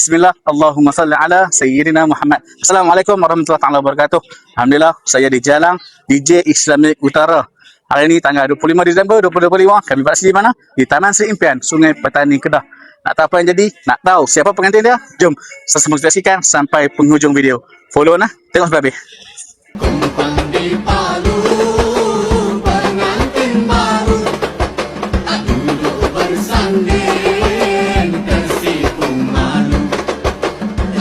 Bismillah, Allahumma salli ala Sayyidina Muhammad. Assalamualaikum warahmatullahi taala wabarakatuh. Alhamdulillah, saya di Jalan DJ Islamic Utara. Hari ini tanggal 25 Disember 2025, kami berada di mana? Di Taman Seri Impian, Sungai Petani, Kedah. Nak tahu apa yang jadi? Nak tahu siapa pengantin dia? Jom, sesama kita saksikan sampai penghujung video. Follow nah, tengok sampai habis. Kumpang di Palu, pengantin baru duduk bersanding tersipu malu.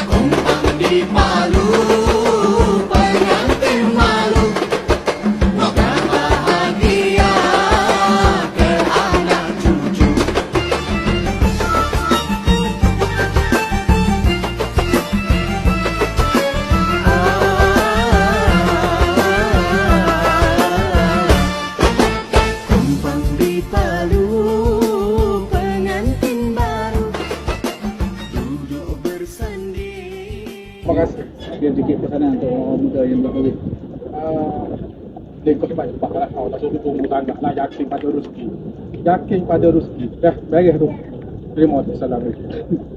Kumpang di Palu, pengantin malu, moga bahagia ke anak cucu. Kumpang di Palu, pengantin baru duduk bersanding. Terima kasih. Dia sikit ke sana untuk orang muda yang berkahwin. Dia kau cepat-cepat lah. Awak tak suruh tunggu tanggap lah. Yakin pada rezeki. Yakin pada rezeki. Dah, beres tu. Terima kasih. Assalamualaikum.